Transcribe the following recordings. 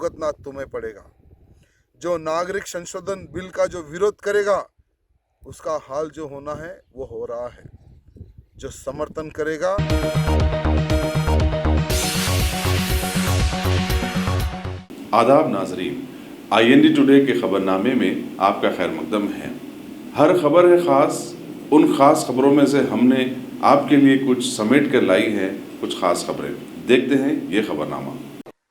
भुगतना तुम्हें पड़ेगा। जो नागरिक संशोधन बिल का जो विरोध करेगा उसका हाल जो होना है वो हो रहा है। जो समर्थन करेगा आदाब नाजरीन, IND टुडे के खबरनामे में आपका खैर मकदम है। हर खबर है ख़ास। उन ख़ास खबरों में से हमने आपके लिए कुछ समेट कर लाई हैं कुछ ख़ास खबरें। देखते हैं ये खबरनामा।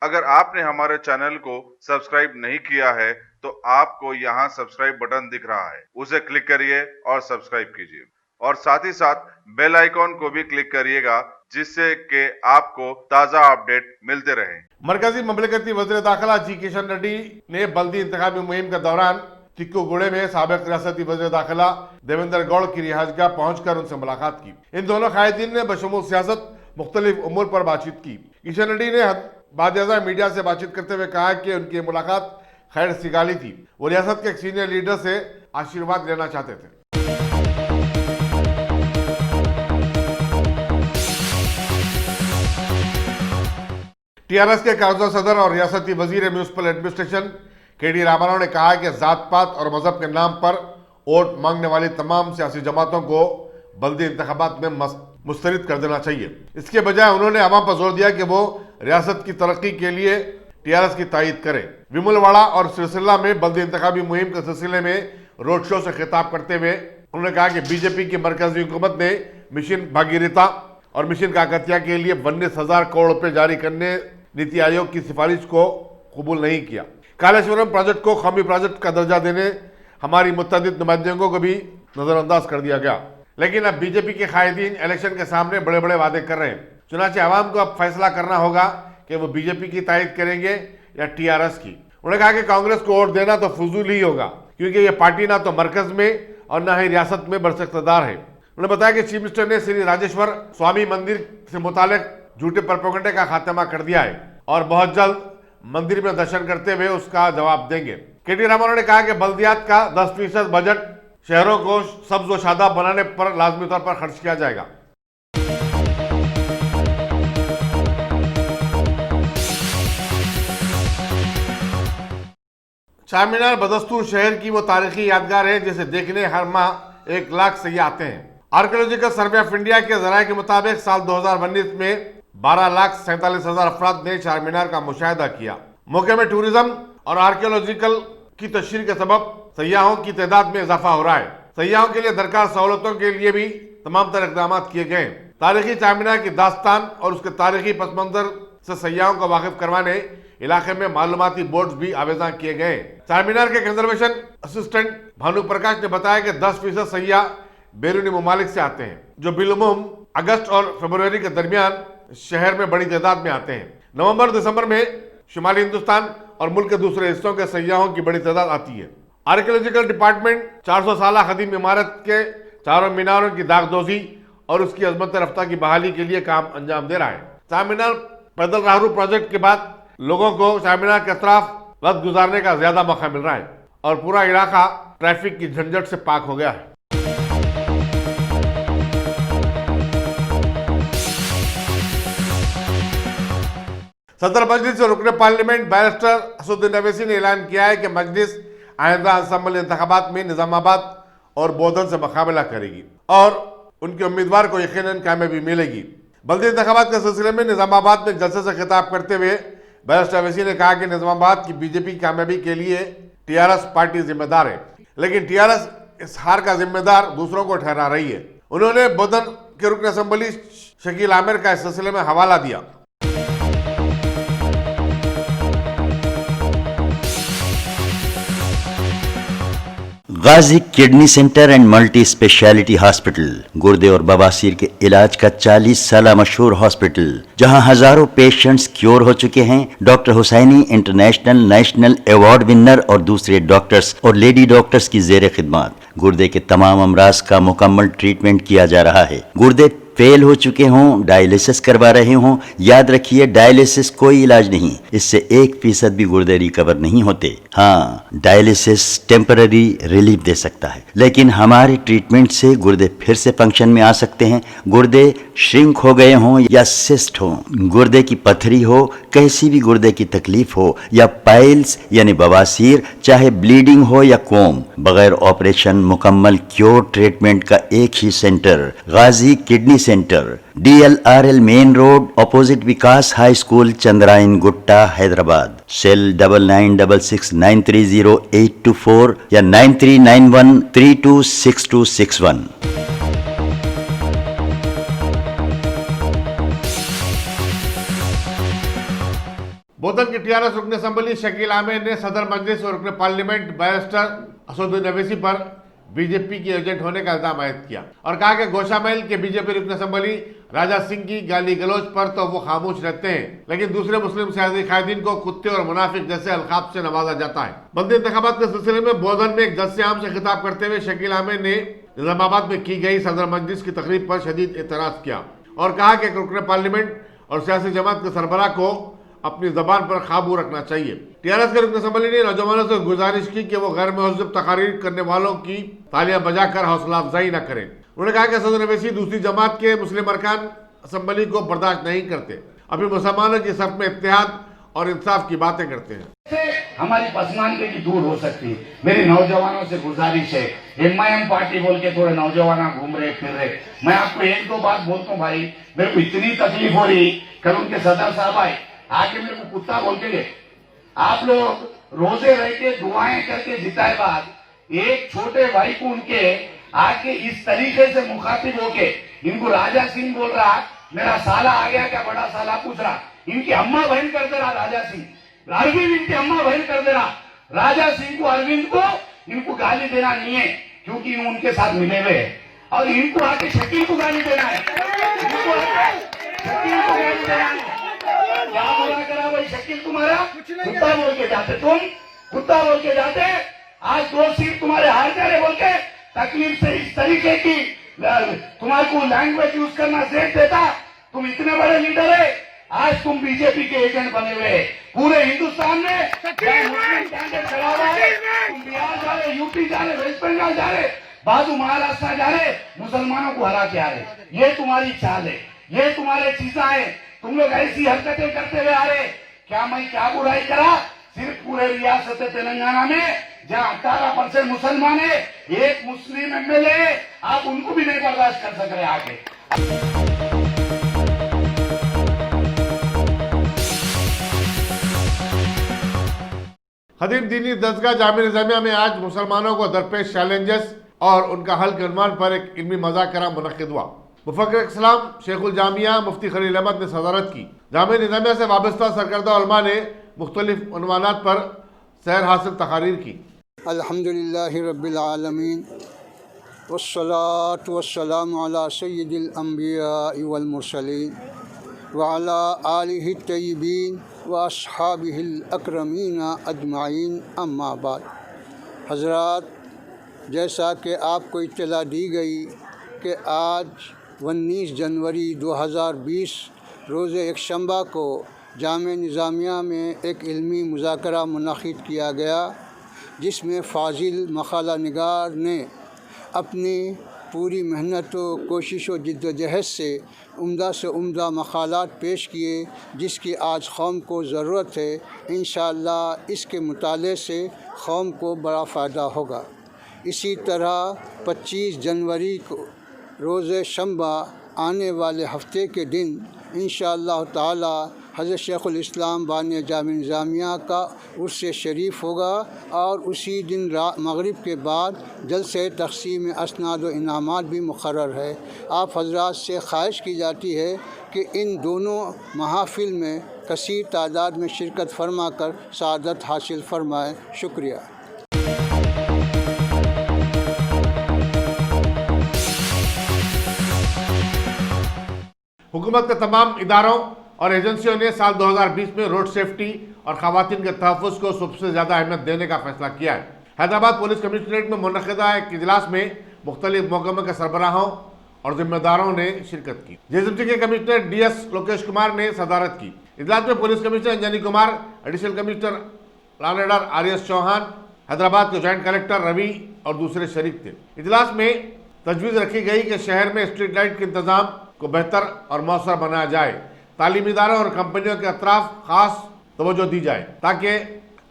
अगर आपने हमारे चैनल को सब्सक्राइब नहीं किया है तो आपको यहाँ सब्सक्राइब बटन दिख रहा है, उसे क्लिक करिए और सब्सक्राइब कीजिए और साथ ही साथ बेल आइकॉन को भी क्लिक करिएगा जिससे कि आपको ताज़ा अपडेट मिलते रहे। मरकजी ममलकती वज़ीर दाखिला जी किशन रेड्डी ने बल्दी इंतखाबी मुहिम के दौरान चिक्कूगुड़े में साबिक रियासती वज़ीर दाखिला देवेंद्र गौड़ की रिहाइशगाह पहुंचकर उनसे मुलाकात की। इन दोनों कायदीन ने बशमूल सियासत मुख्तलिफ उमूर पर बातचीत की। किशन रेड्डी ने बादशाह मीडिया से बातचीत करते हुए कहा कि उनकी मुलाकात खैर सिगाली थी। वो रियासत के एक सीनियर लीडर से आशीर्वाद लेना चाहते थे। टीआरएस के कारोबार सदर और रियासती वजीर म्यूनिसिपल एडमिनिस्ट्रेशन KD रामाराव ने कहा कि जात पात और मजहब के नाम पर वोट मांगने वाली तमाम सियासी जमातों को बल्दी इंतखाबात में मुस्तरद कर देना चाहिए। इसके बजाय उन्होंने अवाम पर जोर दिया कि वो रियासत की तरक्की के लिए टीआरएस की तायीद करें। विमुलवाड़ा और सिलसिला में बल्दी इंतखाबी मुहिम के सिलसिले में रोड शो से खिताब करते हुए उन्होंने कहा कि बीजेपी की मरकजी हुकूमत ने मिशन भागीरथी और मिशन काकतिया के लिए 19,000 करोड़ रुपए जारी करने नीति आयोग की सिफारिश को कबूल नहीं किया। कालेश्वरम प्रोजेक्ट को कौमी प्रोजेक्ट का दर्जा देने हमारी मुत्तदिद नुमाइंदों को भी नजरअंदाज कर दिया गया। लेकिन अब बीजेपी के कायदीन इलेक्शन के सामने बड़े बड़े वादे कर रहे हैं। चुनाचे आवाम को अब फैसला करना होगा कि वो बीजेपी की तायद करेंगे या टीआरएस की। उन्होंने कहा कि कांग्रेस को वोट देना तो फजूल ही होगा क्योंकि ये पार्टी ना तो मरकज में और ना ही रियासत में बरसख्तदार है। उन्होंने बताया कि चीफ मिनिस्टर ने श्री राजेश्वर स्वामी मंदिर से मुतालिक झूठे प्रोपेगेंडे का खात्मा कर दिया है और बहुत जल्द मंदिर में दर्शन करते हुए उसका जवाब देंगे। KD रामाराव ने कहा कि बल्दियात का 10% बजट शहरों को सब्ज व शादाब बनाने पर लाजमी तौर पर खर्च किया जाएगा। चार मीनार बदस्तूर शहर की वो तारीखी यादगार है जिसे देखने हर माह 1 लाख सैयाह आते हैं। आर्कियोलॉजिकल सर्वे ऑफ इंडिया के जराये के मुताबिक साल 2019 में 12,47,000 अफराद ने चार मीनार का मुशाहिदा किया। मौके में टूरिज्म और आर्कियोलॉजिकल की तशरीह के सबब सैयाहों की तादाद में इजाफा हो रहा है। सैयाहों के लिए दरकार सहूलतों के लिए भी तमाम तरह इक़दाम किए गए। तारीखी चार मीनार की दास्तान और उसके तारीखी पस मंजर से सैयाहों को वाकिफ करवाने इलाके में मालूमाती बोर्ड भी आवेदन किए गए। चार मीनार के कंजर्वेशन असिस्टेंट भानु प्रकाश ने बताया कि 10% सैयाह बैरूनी ममालिक से आते हैं जो बिलुमुम अगस्त और फरवरी के दरमियान शहर में बड़ी तादाद में आते हैं। नवंबर दिसंबर में शुमाली हिंदुस्तान और मुल्क के दूसरे हिस्सों के सैयाहों की बड़ी तादाद आती है। आर्कियोलॉजिकल डिपार्टमेंट 400 साल कदीम इमारत के चारों मीनारों की दागदोजी और उसकी अजमत रफ्ता की बहाली के लिए काम अंजाम दे रहा है। चार मीनार पैदल राहरू प्रोजेक्ट के बाद लोगों को चार मीनार के अतराफ वक्त गुजारने का ज्यादा मौका मिल रहा है और पूरा इलाका ट्रैफिक की झंझट से पाक हो गया है। सदर मजलिस और रुकने पार्लियामेंट बैरिस्टर असदुद्दीन अवैसी ने ऐलान किया है कि मजलिस आइंदा असम्बली इंतखाबात में निजामाबाद और बोधन से मुकाबला करेगी और उनके उम्मीदवार को यकीनन कामयाबी मिलेगी। बल्दी इंतखाबात के सिलसिले में निजामाबाद में जलसे से खिताब करते हुए बैरिस्टर अवैसी ने कहा कि निजामाबाद की बीजेपी की कामयाबी के लिए टीआरएस पार्टी जिम्मेदार है, लेकिन टीआरएस इस हार का जिम्मेदार दूसरों को ठहरा रही है। उन्होंने बोधन के रुकन असम्बली शकील आमिर का इस सिलसिले में हवाला दिया। Ghazi kidney centre and multi speciality hospital गुर्दे और बवासीर के इलाज का 40 साल मशहूर हॉस्पिटल जहां हजारों पेशेंट्स क्योर हो चुके हैं। Doctor Husaini international national award winner और दूसरे डॉक्टर्स और लेडी डॉक्टर्स की जेर खिदमत गुर्दे के तमाम अमराज का मुकम्मल ट्रीटमेंट किया जा रहा है। गुर्दे फेल हो चुके हों, डायलिसिस करवा रहे हों, याद रखिए डायलिसिस कोई इलाज नहीं, इससे 1% भी गुर्दे रिकवर नहीं होते। हाँ, डायलिसिस टेम्पररी रिलीफ दे सकता है, लेकिन हमारे ट्रीटमेंट से गुर्दे फिर से फंक्शन में आ सकते हैं। गुर्दे श्रिंक हो गए हों या सिस्ट हो, गुर्दे की पथरी हो, कैसी भी गुर्दे की तकलीफ हो, या पाइल्स यानी बवासीर, चाहे ब्लीडिंग हो या कोम, बगैर ऑपरेशन मुकम्मल क्योर ट्रीटमेंट का एक ही centre, Ghazi kidney centre, DLRL main road, opposite Vikas high school, Chandrayan Gutta, Hyderabad. Cell 9966930824 या 9391326261। बोधन की टीआरएस रुकन असम्बली शकील आमिर ने सदर मजलिस और रुकन पार्लियामेंट बैरिस्टर असदुद्दीन अवैसी पर बीजेपी के एजेंट होने का इल्जाम आयद किया और कहा कि गोशामहल के बीजेपी रुकन असम्बली राजा सिंह की गाली गलौज पर तो वो खामोश रहते हैं, लेकिन दूसरे मुस्लिम सियासी कायदीन को कुत्ते और मुनाफिक जैसे अलकाब से नवाजा जाता है। बंदी इंतखाबात के सिलसिले में बोधन में एक जलसे आम से खिताब करते हुए शकील आमिर ने निजामाबाद में की गई सदर मजलिस की तकरीब पर शदीद एतराज किया और कहा कि रुकन पार्लियामेंट और सियासी जमात के सरबराह को अपनी जबान पर काबू रखना चाहिए। टीआरएस के रुकन असम्बली ने नौजवानों से गुजारिश की कि वो गैर महज़ब तकारीर करने वालों की तालियां बजाकर हौसला अफजाई न करें। उन्होंने कहा कि सदर अवैसी दूसरी जमात के मुस्लिम अरकान असम्बली को बर्दाश्त नहीं करते, अभी मुसलमानों की सफ में इत्तेहाद और इंसाफ की बातें करते हैं। हमारी पसमानदगी दूर हो सकती है। मेरी नौजवानों से गुजारिश है, MIM पार्टी बोल के थोड़े नौजवान घूम रहे फिर रहे, मैं आपको एक दो बात बोलता हूँ भाई, मेरे को इतनी तकलीफ हो रही, कल उनके सदर साहब आए आके मेरे को कुत्ता बोल के गए। आप लोग रोजे रह के दुआएं करके जिताए बाद एक छोटे भाई को उनके आके इस तरीके से मुखातिब होके इनको राजा सिंह बोल रहा, मेरा साला आ गया क्या, बड़ा साला पूछ रहा, इनकी अम्मा बहन कर दे रहा राजा सिंह, अरविंद इनकी अम्मा बहन कर दे रहा राजा सिंह को, अरविंद को इनको गाली देना नहीं है क्योंकि इन उनके साथ मिले हुए हैं, और इनको आके शकील को गाली देना है, इनको आके शकील को गाली देना है। क्या बोला करा भाई शकील तुम्हारा, कुत्ता बोल के जाते, तुम कुत्ता बोल के जाते, आज 2 सीट तुम्हारे हार जा रहे बोल के तकलीफ से इस तरीके की तुम्हारे को लैंग्वेज यूज करना सेठ देता। तुम इतने बड़े लीडर है, आज तुम बीजेपी के एजेंट बने हुए हैं। पूरे हिंदुस्तान में मुस्लिम कैंडिडेट खड़ा हुआ है, तुम बिहार जा रहे, यूपी जा रहे, वेस्ट बंगाल जा रहे, बाजू महाराष्ट्र जा रहे, मुसलमानों को हरा के आ रहे। ये तुम्हारी चाल है, ये तुम्हारे चीजा है, तुम लोग ऐसी हरकतें करते हुए आ रहे। क्या मैं क्या बुराई करा, सिर्फ पूरे रियासत तेलंगाना में जहाँ 18% मुसलमान है, एक मुस्लिम MLA, आप उनको भी नहीं बर्दाश्त कर सक रहे आगे। खदीम दीनी दरगाह जामिया निजामिया में आज मुसलमानों को दरपेश चैलेंजेस और उनका हल के उन्वान पर एक इल्मी मज़ाकरा मुनक़्क़िद हुआ। मुफ़क्किर इस्लाम शेखुल जामिया मुफ्ती खलील अहमद ने सदारत की। जामिया निजामिया से वाबस्ता सरकर्दा उलमा ने मुख्तलिफ उन्वानात पर सैर हासिल तकारीर की। अल्हम्दुलिल्लाहि रब्बिल आलमीन वस्सलातु वस्सलामु अला सय्यिदिल अंबिया वल मुरसलीन व अला आलिहि तय्यिबीन व अस्हाबिहिल अकरमीन अजमाइन अम्मा बाद। हज़रात, जैसा कि आपको इत्तला दी गई कि आज 19 जनवरी 2020 रोज़ एकशंबा को जामिया निज़ामिया में एक इल्मी मुज़ाकरा मुनक़्क़िद किया गया, जिसमें फ़ाज़िल मक़ाला निगार ने अपनी पूरी मेहनत व कोशिश व जिद्दोजहद से उम्दा मक़ालात पेश किए, जिसकी आज कौम को ज़रूरत है। इंशाअल्लाह इसके मुताले से कौम को बड़ा फ़ायदा होगा। इसी तरह 25 जनवरी को रोज़ शंबा आने वाले हफ्ते के दिन इंशाअल्लाह ताला हज़रत शेखुल इस्लाम बानी जामिया निज़ामिया का उर्स शरीफ होगा और उसी दिन मगरिब के बाद जलसे तक़सीम असनाद व इनामात भी मुक़र्रर है। आप हज़रात से ख्वाहिश की जाती है कि इन दोनों महाफिल में कसीर तादाद में शिरकत फरमा कर सआदत हासिल फरमाएँ। शुक्रिया। हुकूमत के तमाम इदारों और एजेंसियों ने साल 2020 में रोड सेफ्टी और ख़वातीन के तहफ़्फ़ुज़ को सबसे ज़्यादा अहमियत देने का फैसला किया है। हैदराबाद पुलिस कमिश्नरेट में मुनक़्क़िदा एक इजलास में मुख्तलिफ महकमे के सरबराहों और जिम्मेदारों ने शिरकत की। जेएसएमसी के कमिश्नर डीएस लोकेश कुमार ने सदारत की। इजलास में police commissioner Anjani Kumar, additional commissioner law and order आर.एस. चौहान, हैदराबाद के ज्वाइंट कलेक्टर रवि और दूसरे शरीक थे। इजलास में तजवीज़ रखी गई कि शहर में स्ट्रीट लाइट के इंतजाम को बेहतर और मौसर बनाया जाए। तालीमी इदारों और कंपनियों के अतराफ खास तवज्जो दी जाए ताकि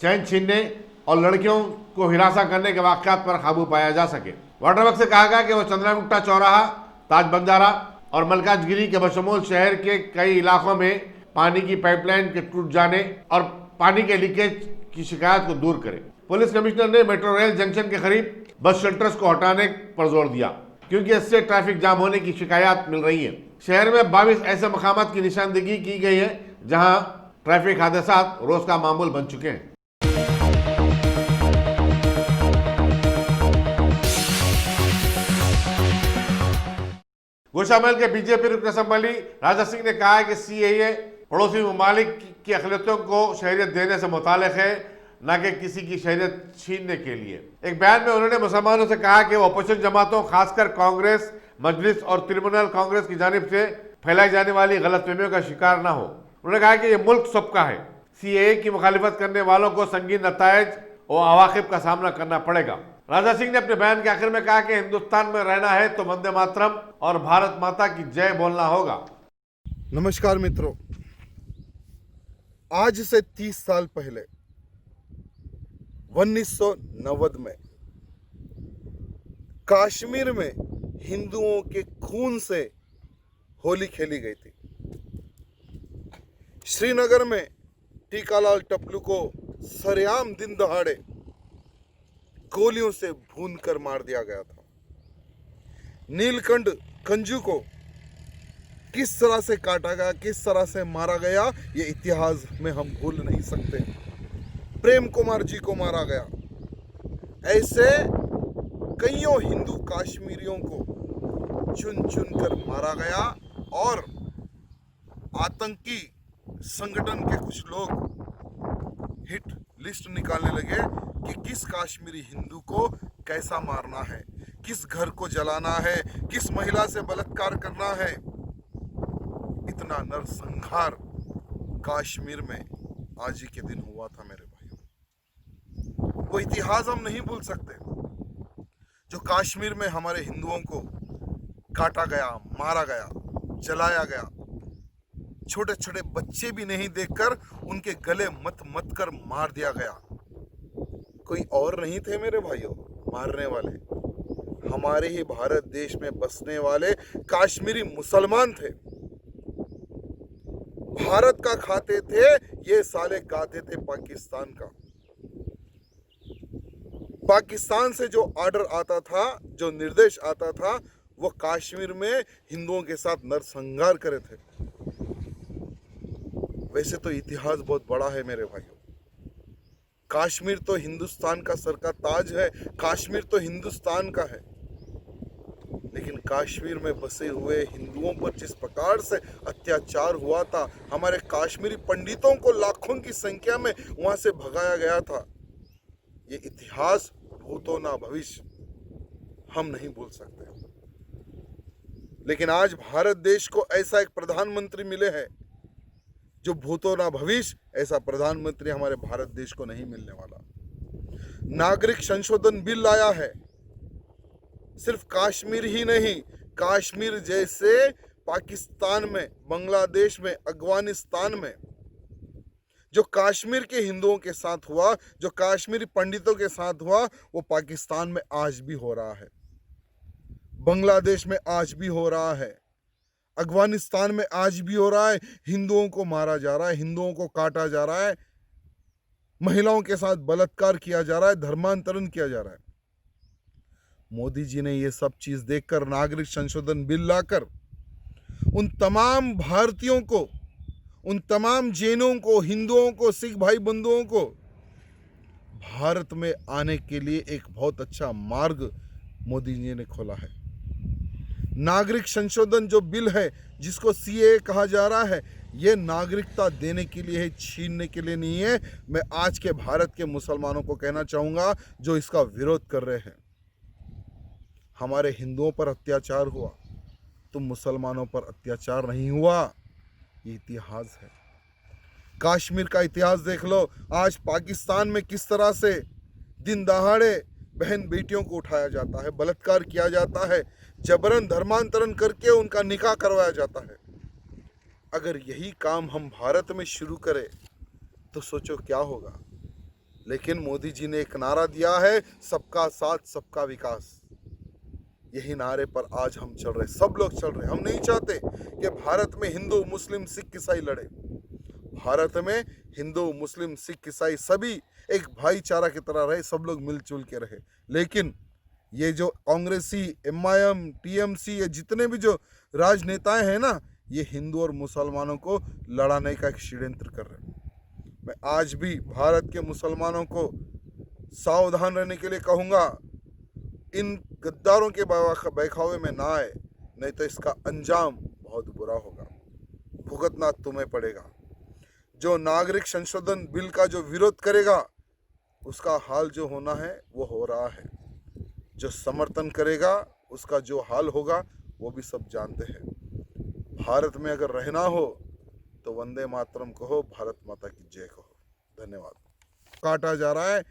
चैन छीनने और लड़कियों को हिरासा करने के वाक़यात पर काबू पाया जा सके। वाटर वर्क से कहा गया कि वह चंद्रागुट्टा चौराहा, ताज बंजारा और मलकाजगिरी के बशमूल शहर के कई इलाकों में पानी की पाइपलाइन के टूट जाने और पानी के लीकेज की शिकायत को दूर करे। पुलिस कमिश्नर ने मेट्रो रेल जंक्शन के करीब बस शेल्टर्स को हटाने पर जोर दिया क्योंकि इससे ट्रैफिक जाम होने की शिकायत मिल रही है। शहर में 22 ऐसे मकामात की निशानदेही की गई है जहां ट्रैफिक हादसा रोज का मामूल बन चुके हैं। गोशामहल के बीजेपी रुकन असम्बली राजा सिंह ने कहा है कि सीएए पड़ोसी ममालिक की अक़लियतों को शहरियत देने से मुताल्लिक़ है, न कि किसी की शहरियत छीनने के लिए। एक बयान में उन्होंने मुसलमानों से कहा कि वो अपोजिशन जमातों, खासकर कांग्रेस, मजलिस और तृणमूल कांग्रेस की जानिब से फैलाई जाने वाली गलतफहमियों का शिकार न हो। उन्होंने कहा कि यह मुल्क सबका है। सीएए की मुखालिफत करने वालों को संगीन नतायज और अवाक़िब का सामना करना पड़ेगा। राजा सिंह ने अपने बयान के आखिर में कहा कि हिंदुस्तान में रहना है तो वंदे मातरम और भारत माता की जय बोलना होगा। नमस्कार मित्रों, आज से 30 साल पहले 1990 में कश्मीर में हिंदुओं के खून से होली खेली गई थी। श्रीनगर में टीकालाल टपलू को सरेआम दिन दहाड़े गोलियों से भूनकर मार दिया गया था। नीलकंठ कंजू को किस तरह से काटा गया, किस तरह से मारा गया, ये इतिहास में हम भूल नहीं सकते। प्रेम कुमार जी को मारा गया। ऐसे कईयों हिंदू कश्मीरियों को चुन चुन कर मारा गया और आतंकी संगठन के कुछ लोग हिट लिस्ट निकालने लगे कि किस कश्मीरी हिंदू को कैसा मारना है, किस घर को जलाना है, किस महिला से बलात्कार करना है। इतना नरसंहार कश्मीर में आज ही के दिन हुआ था मेरे भाइयों। वो इतिहास हम नहीं भूल सकते जो कश्मीर में हमारे हिंदुओं को काटा गया, मारा गया, जलाया गया। छोटे छोटे बच्चे भी नहीं देखकर उनके गले मत मत कर मार दिया गया। कोई और नहीं थे मेरे भाइयों मारने वाले, हमारे ही भारत देश में बसने वाले कश्मीरी मुसलमान थे। भारत का खाते थे, ये साले गाते थे पाकिस्तान का। पाकिस्तान से जो ऑर्डर आता था, जो निर्देश आता था, वो कश्मीर में हिंदुओं के साथ नरसंहार करे थे। वैसे तो इतिहास बहुत बड़ा है मेरे भाइयों। कश्मीर तो हिंदुस्तान का सर का ताज है, कश्मीर तो हिंदुस्तान का है। लेकिन कश्मीर में बसे हुए हिंदुओं पर जिस प्रकार से अत्याचार हुआ था, हमारे कश्मीरी पंडितों को लाखों की संख्या में वहां से भगाया गया था, ये इतिहास भूतो ना भविष्य हम नहीं भूल सकते। लेकिन आज भारत देश को ऐसा एक प्रधानमंत्री मिले हैं जो भूतो ना भविष्य, ऐसा प्रधानमंत्री हमारे भारत देश को नहीं मिलने वाला। नागरिक संशोधन बिल लाया है। सिर्फ कश्मीर ही नहीं, कश्मीर जैसे पाकिस्तान में, बांग्लादेश में, अफगानिस्तान में जो कश्मीर के हिंदुओं के साथ हुआ, जो कश्मीरी पंडितों के साथ हुआ, वो पाकिस्तान में आज भी हो रहा है, बांग्लादेश में आज भी हो रहा है, अफगानिस्तान में आज भी हो रहा है। हिंदुओं को मारा जा रहा है, हिंदुओं को काटा जा रहा है, महिलाओं के साथ बलात्कार किया जा रहा है, धर्मांतरण किया जा रहा है। मोदी जी ने ये सब चीज देखकर, नागरिक संशोधन बिल लाकर उन तमाम भारतीयों को, उन तमाम जैनों को, हिंदुओं को, सिख भाई बंधुओं को भारत में आने के लिए एक बहुत अच्छा मार्ग मोदी जी ने खोला है। नागरिक संशोधन जो बिल है, जिसको सीएए कहा जा रहा है, ये नागरिकता देने के लिए है, छीनने के लिए नहीं है। मैं आज के भारत के मुसलमानों को कहना चाहूँगा जो इसका विरोध कर रहे हैं। हमारे हिंदुओं पर अत्याचार हुआ, तुम मुसलमानों पर अत्याचार नहीं हुआ, ये इतिहास है। कश्मीर का इतिहास देख लो, आज पाकिस्तान में किस तरह से दिन दहाड़े बहन बेटियों को उठाया जाता है, बलात्कार किया जाता है, जबरन धर्मांतरण करके उनका निकाह करवाया जाता है। अगर यही काम हम भारत में शुरू करें तो सोचो क्या होगा। लेकिन मोदी जी ने एक नारा दिया है, सबका साथ सबका विकास। यही नारे पर आज हम चल रहे, सब लोग चल रहे। हम नहीं चाहते कि भारत में हिंदू मुस्लिम सिख ईसाई लड़े। भारत में हिंदू मुस्लिम सिख ईसाई सभी एक भाईचारा की तरह रहे, सब लोग मिलजुल के रहे। लेकिन ये जो कांग्रेसी, MIM, TMC, ये जितने भी जो राजनेताएं हैं ना, ये हिंदू और मुसलमानों को लड़ाने का एक षड्यंत्र कर रहे हैं। मैं आज भी भारत के मुसलमानों को सावधान रहने के लिए कहूँगा, इन गद्दारों के बहकावे में ना आए, नहीं तो इसका अंजाम बहुत बुरा होगा, भुगतना तुम्हें पड़ेगा। जो नागरिक संशोधन बिल का जो विरोध करेगा उसका हाल जो होना है वो हो रहा है, जो समर्थन करेगा उसका जो हाल होगा वो भी सब जानते हैं। भारत में अगर रहना हो तो वंदे मातरम कहो, भारत माता की जय कहो। धन्यवाद। काटा जा रहा है,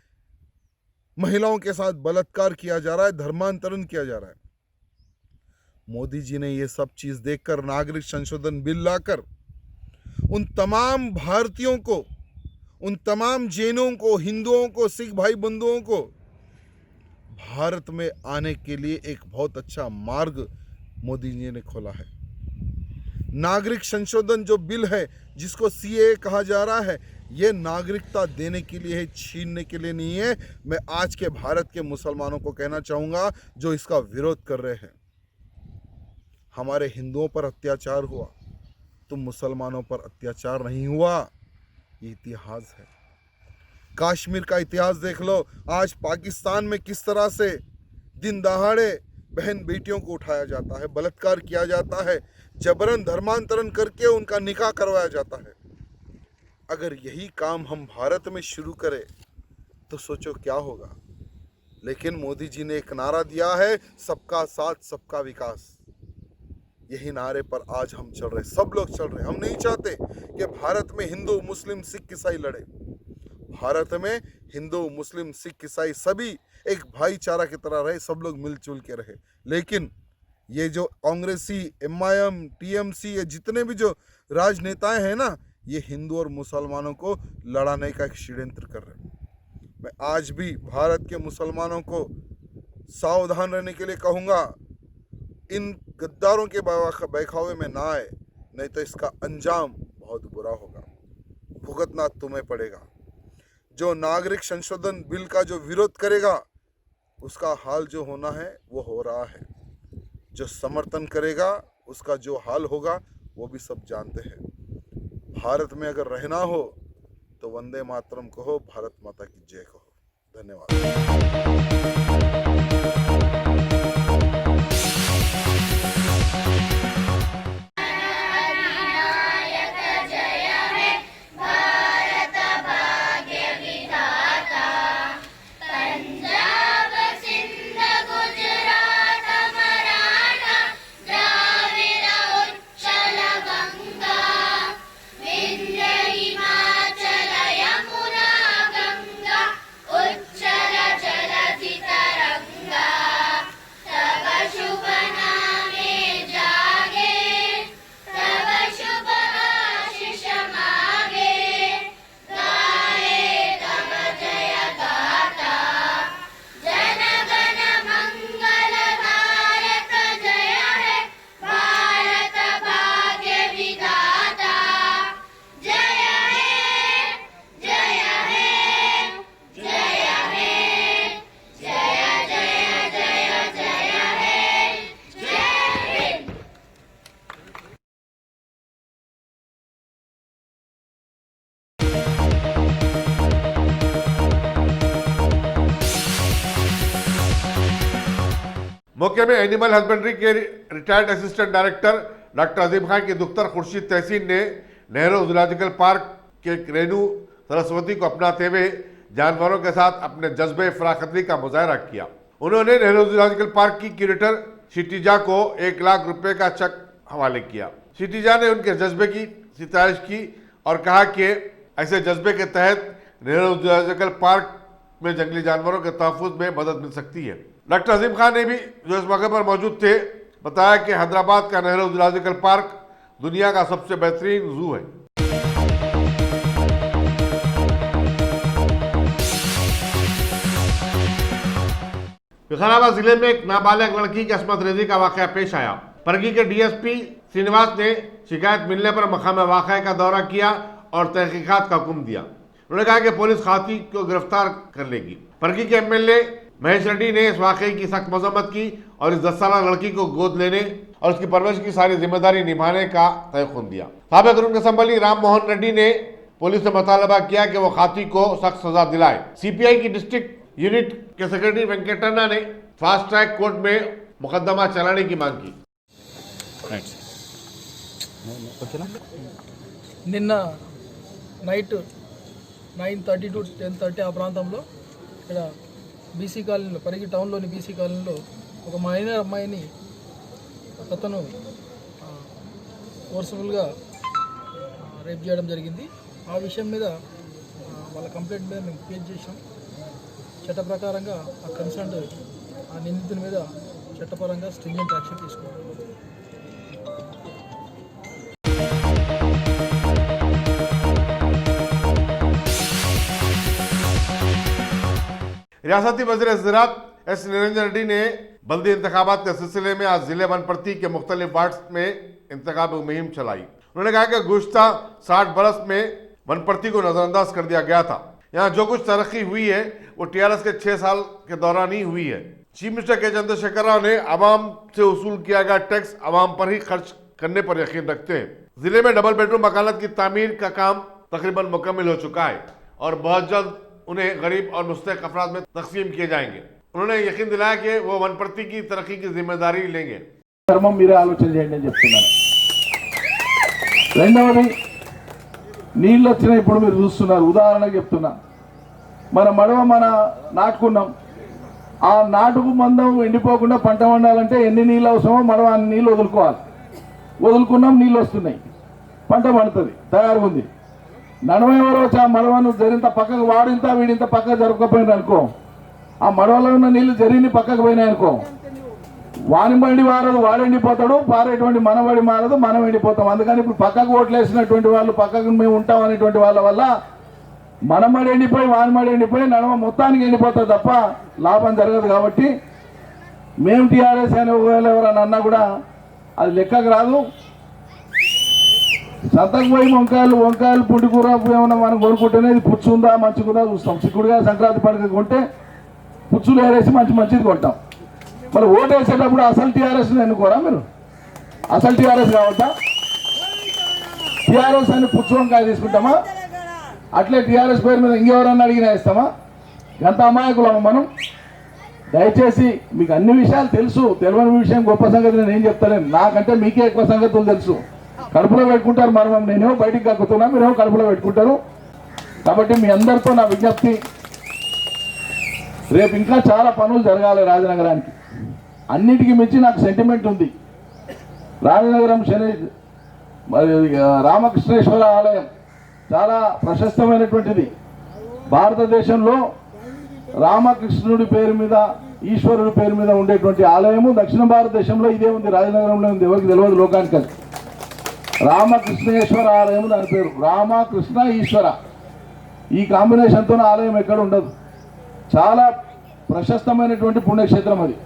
महिलाओं के साथ बलात्कार किया जा रहा है, धर्मांतरण किया जा रहा है। मोदी जी ने ये सब चीज देखकर नागरिक संशोधन बिल लाकर उन तमाम भारतीयों को, उन तमाम जैनों को, हिंदुओं को, सिख भाई बंधुओं को भारत में आने के लिए एक बहुत अच्छा मार्ग मोदी जी ने खोला है। नागरिक संशोधन जो बिल है, जिसको CAA कहा जा रहा है, ये नागरिकता देने के लिए है, छीनने के लिए नहीं है। मैं आज के भारत के मुसलमानों को कहना चाहूँगा जो इसका विरोध कर रहे हैं, हमारे हिंदुओं पर अत्याचार हुआ, तुम मुसलमानों पर अत्याचार नहीं हुआ, ये इतिहास है। कश्मीर का इतिहास देख लो, आज पाकिस्तान में किस तरह से दिन दहाड़े बहन बेटियों को उठाया जाता है, बलात्कार किया जाता है, जबरन धर्मांतरण करके उनका निकाह करवाया जाता है। अगर यही काम हम भारत में शुरू करें तो सोचो क्या होगा। लेकिन मोदी जी ने एक नारा दिया है, सबका साथ सबका विकास। यही नारे पर आज हम चल रहे, सब लोग चल रहे। हम नहीं चाहते कि भारत में हिंदू मुस्लिम सिख ईसाई लड़े। भारत में हिंदू मुस्लिम सिख ईसाई सभी एक भाईचारा की तरह रहे, सब लोग मिलजुल के रहे। लेकिन ये जो कांग्रेसी, MIM, TMC, ये जितने भी जो राजनेताएं हैं ना, ये हिंदू और मुसलमानों को लड़ाने का एक षड्यंत्र कर रहे हैं। मैं आज भी भारत के मुसलमानों को सावधान रहने के लिए कहूँगा, इन गद्दारों के बहकावे में ना आए, नहीं तो इसका अंजाम बहुत बुरा होगा, भुगतना तुम्हें पड़ेगा। जो नागरिक संशोधन बिल का जो विरोध करेगा उसका हाल जो होना है वो हो रहा है, जो समर्थन करेगा उसका जो हाल होगा वो भी सब जानते हैं। भारत में अगर रहना हो तो वंदे मातरम कहो, भारत माता की जय कहो। धन्यवाद। मौके में एनिमल हस्बेंड्री के रिटायर्ड असिस्टेंट डायरेक्टर डॉक्टर अजीम खान की दुख्तर खुर्शीद तहसीन ने नेहरू जूलॉजिकल पार्क के रेणु सरस्वती को अपनाते हुए जानवरों के साथ अपने जज्बे फराखदी का मुजाहरा किया। उन्होंने नेहरू जूलॉजिकल पार्क की क्यूरेटर शिटीजा को 1 लाख रुपए का चेक हवाले किया। शिटीजा ने उनके जज्बे की सितारिश की और कहा कि ऐसे जज्बे के तहत नेहरू जूलॉजिकल पार्क में जंगली जानवरों के तहफ़्फ़ुज़ में मदद मिल सकती है। डॉक्टर अजीम खान ने भी जो इस मौके पर मौजूद थे बताया कि हैदराबाद का नेहरू जूलॉजिकल पार्क दुनिया का सबसे बेहतरीन जू है। फिरोजाबाद जिले में एक नाबालिग लड़की की अस्मत रेजी का वाकया पेश आया। परगी के डीएसपी श्रीनिवास ने शिकायत मिलने पर मकाम वाक़या का दौरा किया और तहकीकात का हुक्म दिया। उन्होंने कहा कि पुलिस खाती को गिरफ्तार कर लेगी। परगी के एमएलए महेश रेड्डी ने इस वाकये की सख्त मजम्मत की और इस 10 साला लड़की को गोद लेने और उसकी परवरिश की सारी जिम्मेदारी निभाने का तयख्खुन दिया। साबिक़ रुकन असम्बली राम मोहन रेड्डी ने पुलिस से मुतालबा किया कि वो खाती को सख्त सजा दिलाए। सीपीआई की डिस्ट्रिक्ट यूनिट के सेक्रेटरी वेंकटन्ना ने फास्ट ट्रैक कोर्ट में मुकदमा चलाने की मांग की। నిన్న నైట్ 9:30 to 10:30 ఆ ప్రాంతంలో ఇక్కడ బీసీ కాలనీలో పరిగి టౌన్లోని బీసీ కాలనీలో ఒక మైనర్ అమ్మాయిని అతను ఫోర్స్ఫుల్గా రేప్ చేయడం జరిగింది। ఆ విషయం మీద వాళ్ళ కంప్లైంట్ మీద మేము కేసు చేసాం। చట్ట ప్రకారంగా ఆ కన్సర్న్ ఆ నిందితుని మీద చట్టపరంగా స్ట్రింజెంట్ యాక్షన్ తీసుకున్నాం। रियासती वज़ीर ज़राअत एस निरंजन रेड्डी ने बल्दी इंतखाबात के सिलसिले में आज जिले वनप्रति के मुख्तलिफ वार्ड्स में इंतखाब मुहिम चलाई। उन्होंने कहा कि गुज़श्ता 60 बरस में वनप्रति को नजरअंदाज कर दिया गया था। यहाँ जो कुछ तरक्की हुई है वो टीआरएस के 6 साल के दौरान ही हुई है। चीफ मिनिस्टर के चंद्रशेखर राव ने आवाम से वसूल किया गया टैक्स आवाम पर ही खर्च करने पर यकीन रखते हैं। जिले में डबल बेडरूम मकानात की तामीर का काम तकरीबन मुकम्मल हो चुका है और बहुत जल्द उन्हें गरीब और मुस्तहक अफराद में तकसीम किए जाएंगे। उन्होंने यकीन दिलाया कि वो वनप्रति की तरक्की की जिम्मेदारी लेंगे। ధర్మం మీరే ఆలోచన చేయండి అని చెప్తున్నాను। రెండవది నీళ్ళు వచ్చినా ఇప్పుడు మీరు చూస్తున్నారు। ఉదాహరణకు చెప్తున్నా, మన మడవ నాటుకున్నాం, ఆ నాటుకు మందం ఎండిపోకుండా పంట వండాలంటే ఎన్ని నీళ్ళు అవసరమో మడవ అన్ని నీళ్ళు వదులుకున్నాం, నీళ్ళు వస్తున్నాయి, పంట పండుతుంది, తయారుగా ఉంది। నడవెవరో వచ్చి ఆ మడవను జరిగినంత పక్కకు వాడింత వీడింత పక్కకు జరపకపోయినా అనుకో, ఆ మడవలో ఉన్న నీళ్లు జరిగి పక్కకు పోయినాయి అనుకో, వాని బండి మారదు, వాడు ఎండిపోతాడు, పారేటువంటి మనబడి మారదు, మనం ఎండిపోతాం। అందుకని ఇప్పుడు పక్కకు ఓట్లేసినటువంటి వాళ్ళు పక్కకు మేము ఉంటాం అనేటువంటి వాళ్ళ వల్ల మనమడి ఎండిపోయి వానిమడి ఎండిపోయి నడవ మొత్తానికి ఎండిపోతుంది తప్ప లాభం జరగదు। కాబట్టి మేము టీఆర్ఎస్ అని ఒకవేళ ఎవరైనా అన్నా కూడా అది లెక్కకు రాదు। సంతకు పోయి వంకాయలు పుండికూర ఏమన్నా మనం కొనుక్కుంటేనే ఇది పుచ్చు ఉందా మంచిగుందా చూస్తాం। చిక్కుడుగా సంక్రాంతి పండుగ కొంటే పుచ్చులు ఏరేసి మంచిది కొంటాం। మరి ఓటు వేసేటప్పుడు అసలు టీఆర్ఎస్ ఎన్నుకోరా మీరు? అసలు టీఆర్ఎస్ కావద్దా? టీఆర్ఎస్ అని పుచ్చు వంకాయ తీసుకుంటామా? అట్లే టీఆర్ఎస్ పేరు మీద ఇంకెవరన్నా అడిగినా ఇస్తామా? ఎంత అమాయకులమా మనం? దయచేసి మీకు అన్ని విషయాలు తెలుసు, తెలియని విషయం గొప్ప సంగతి నేను చెప్తలేను, నాకంటే మీకే ఎక్కువ సంగతులు తెలుసు। కడుపులో పెట్టుకుంటారు మర్మం, నేనేమో బయటికి కక్కుతున్నా, మీరేమో కడుపులో పెట్టుకుంటారు। కాబట్టి మీ అందరితో నా విజ్ఞప్తి, రేపు ఇంకా చాలా పనులు జరగాలి రాజనగరానికి। అన్నిటికీ మించి నాకు సెంటిమెంట్ ఉంది। రాజనగరం రామకృష్ణేశ్వర ఆలయం చాలా ప్రశస్తమైనటువంటిది। భారతదేశంలో రామకృష్ణుడి పేరు మీద ఈశ్వరుడి పేరు మీద ఉండేటువంటి ఆలయము దక్షిణ భారతదేశంలో ఇదే ఉంది, రాజనగరంలో ఉంది, ఎవరికి తెలియదు లోకానికి। అది రామకృష్ణేశ్వర ఆలయం, దాని పేరు రామకృష్ణ ఈశ్వర, ఈ కాంబినేషన్తో ఆలయం ఎక్కడ ఉండదు। చాలా ప్రశస్తమైనటువంటి పుణ్యక్షేత్రం అది।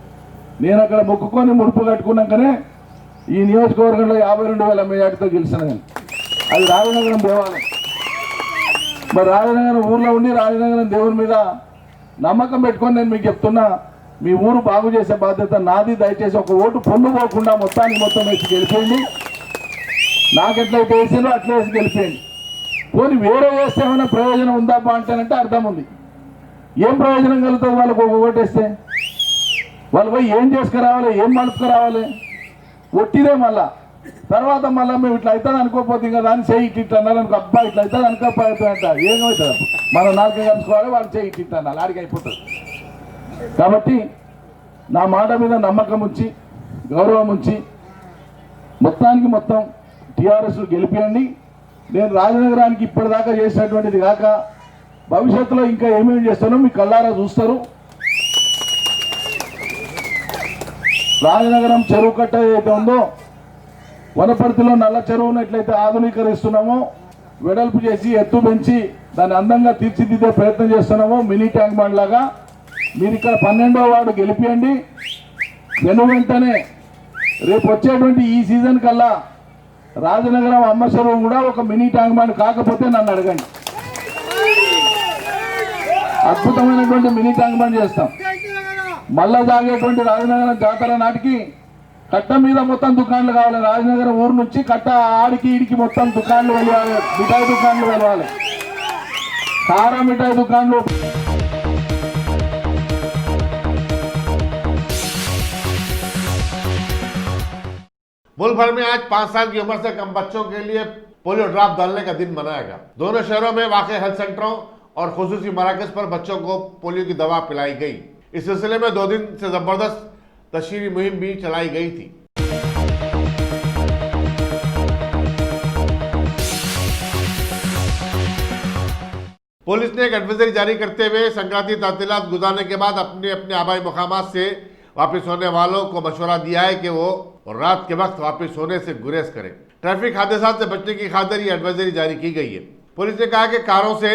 నేను అక్కడ మొక్కుకొని ముడుపు కట్టుకున్నాకనే ఈ నియోజకవర్గంలో 52,000 మెజార్టీతో గెలిచిన నేను। అది రాజనగరం దేవాలయం। మరి రాజనగరం ఊర్లో ఉండి రాజనగరం దేవుని మీద నమ్మకం పెట్టుకొని నేను మీకు చెప్తున్నా, మీ ఊరు బాగు చేసే బాధ్యత నాది। దయచేసి ఒక ఓటు పొందు పోకుండా మొత్తం వేసి గెలిపేయండి। నాకెట్లయితే వేసిందో అట్లా వేసి గెలిపేయండి। పోనీ వేరే వేస్తే ఏమైనా ప్రయోజనం ఉందా అంటేనంటే అర్థం ఉంది। ఏం ప్రయోజనం కలుగుతుంది వాళ్ళకు ఒక ఓటేస్తే? వాళ్ళు పోయి ఏం చేసుకురావాలి, ఏం మలుపుకురావాలి? ఒట్టిదే మళ్ళా తర్వాత మళ్ళీ మేము ఇట్లా అవుతుంది అనుకోకపోతే ఇంకా దాన్ని చేయి ఇట్లా అన్నారు అనుకో, అబ్బా ఇట్లా అవుతుంది అనుకోకపోతుందంట, ఏమవుతుంది? మనం నాలుగు కలుసుకోవాలి, వాళ్ళు చేయి ఇట్లా అన్నారు, ఆడికి అయిపోతుంది। కాబట్టి నా మాట మీద నమ్మకం ఉంచి గౌరవం ఉంచి మొత్తానికి మొత్తం టీఆర్ఎస్ గెలిపియండి. నేను రాజనగరానికి ఇప్పటిదాకా చేసినటువంటిది కాక భవిష్యత్తులో ఇంకా ఏమేమి చేస్తానో మీ కళ్ళారా చూస్తారు. రాజనగరం చెరువు కట్ట ఏదైతే ఉందో వనపర్తిలో నల్ల చెరువును ఎట్లయితే ఆధునీకరిస్తున్నామో, వెడల్పు చేసి ఎత్తు పెంచి దాన్ని అందంగా తీర్చిదిద్దే ప్రయత్నం చేస్తున్నామో మినీ ట్యాంక్ బండ్ లాగా మీరు ఇక్కడ 12వ వార్డు గెలిపియండి. వెంటనే రేపు వచ్చేటువంటి ఈ సీజన్ కల్లా రాజనగరం అమ్మ చెరువు కూడా ఒక మినీ ట్యాంక్ బండ్ కాకపోతే నన్ను అడగండి. అద్భుతమైనటువంటి మినీ ట్యాంక్ బండ్ చేస్తాం. మళ్ళా సాగేటువంటి రాజనగరం జాతర నాటికి కట్ట మీద మొత్తం దుకాణాలు కావాలి. రాజనగరం ఊరు నుంచి కట్ట ఆడికి ఈడికి మొత్తం దుకాణాలు వెళ్ళాలి. మిఠాయి దుకాణాలు వెళ్ళాలి. కారా మిఠాయి దుకాణాలు. मुल्क भर में आज 5 साल की उम्र से कम बच्चों के लिए पोलियो ड्रॉप डालने का दिन मनाया गया। दोनों शहरों में वाक़े हेल्थ सेंटरों और खुसूसी मराकज पर बच्चों को पोलियो की दवा पिलाई गई। इस सिलसिले में 2 दिन से जबरदस्त तशहीरी मुहिम भी चलाई गई थी। पुलिस ने एक एडवाइजरी जारी करते हुए संक्रांति तातीलात गुजारने के बाद अपने अपने आबाई मुकामात से वापस होने वालों को मशवरा दिया है कि वो रात के वक्त वापस होने से गुरेज करें। ट्रैफिक हादसा से बचने की खातिर ये एडवाइजरी जारी की गई है। पुलिस ने कहा कि कारों से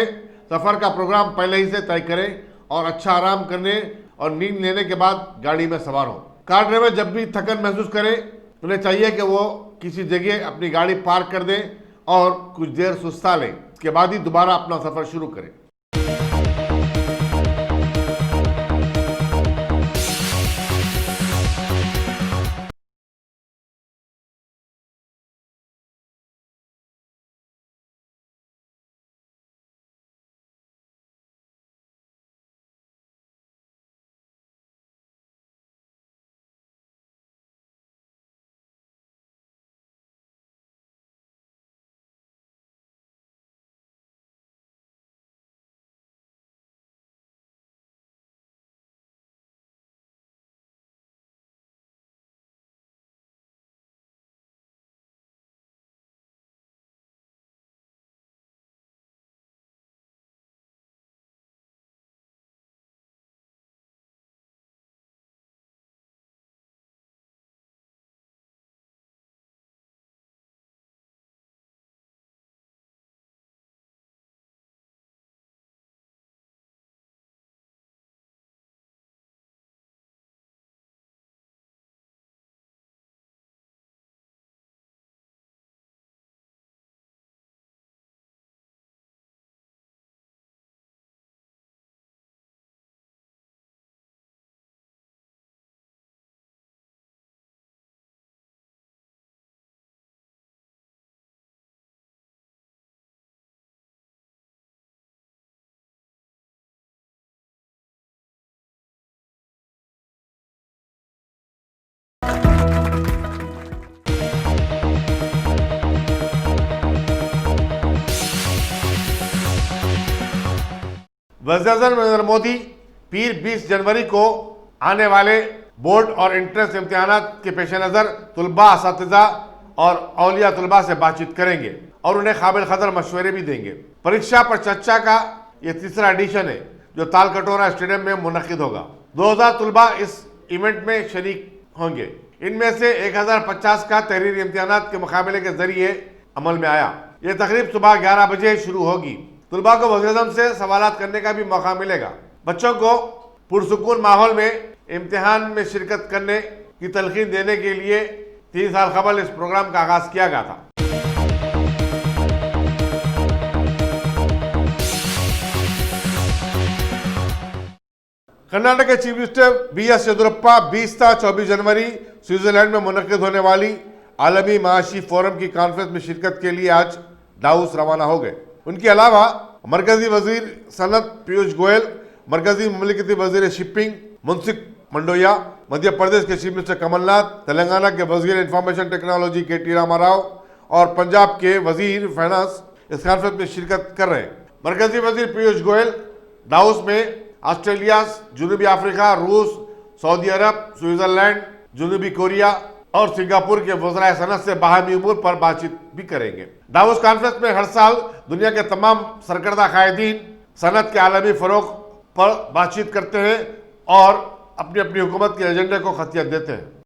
सफर का प्रोग्राम पहले ही से तय करें और अच्छा आराम करने और नींद लेने के बाद गाड़ी में सवार हो। कार ड्राइवर जब भी थकन महसूस करे उन्हें चाहिए कि वो किसी जगह अपनी गाड़ी पार्क कर दें और कुछ देर सुस्ता लें। इसके बाद ही दोबारा अपना सफर शुरू करें। वज़ीर-ए-आज़म नरेंद्र मोदी पीर 20 जनवरी को आने वाले बोर्ड और एंट्रेंस इम्तिहानात के पेश नज़र तुलबा, असातिज़ा और औलिया तुलबा से बातचीत करेंगे और उन्हें काबिल कदर मशवरे भी देंगे। परीक्षा पर चर्चा का ये तीसरा एडिशन है जो ताल कटोरा स्टेडियम में मुनक्किद होगा। 2000 तुलबा इस इवेंट में शरीक होंगे। इनमें से 1050 का तहरीरी इम्तिहानात के मुकाबले के जरिए अमल में आया। ये तकरीब सुबह 11 बजे शुरू होगी। तुलबा को वज़ीर-ए-आज़म से सवालात करने का भी मौका मिलेगा। बच्चों को पुरसुकून माहौल में इम्तिहान में शिरकत करने की तलकीन देने के लिए 3 साल कबल इस प्रोग्राम का आगाज किया गया था। कर्नाटक के चीफ मिनिस्टर BS येदियुरप्पा 20 से 24 जनवरी स्विट्जरलैंड में मुनक्किद होने वाली आलमी माशी फोरम की कॉन्फ्रेंस में शिरकत के लिए आज दावोस रवाना हो गए। उनके अलावा मरकजी वजीर सनत पीयूष गोयल, मरकजी ममलिकती वजीर शिपिंग मुंसिफ मंडोया, मध्य प्रदेश के चीफ मिनिस्टर कमलनाथ, तेलंगाना के वजीर इंफॉर्मेशन टेक्नोलॉजी KT रामाराव और पंजाब के वजीर फाइनेंस इस कॉन्फ्रेंस में शिरकत कर रहे हैं। मरकजी वजीर पीयूष गोयल दावोस में ऑस्ट्रेलिया, जनूबी अफ्रीका, रूस, सऊदी अरब, स्विट्जरलैंड, जनूबी कोरिया और सिंगापुर के वज़राए सनत से बाहमी उमूर पर बातचीत भी करेंगे। दावोस कॉन्फ्रेंस में हर साल दुनिया के तमाम सरकर्दा कायदीन सनत के आलमी फरोग पर बातचीत करते हैं और अपनी अपनी हुकूमत के एजेंडे को खतियत देते हैं।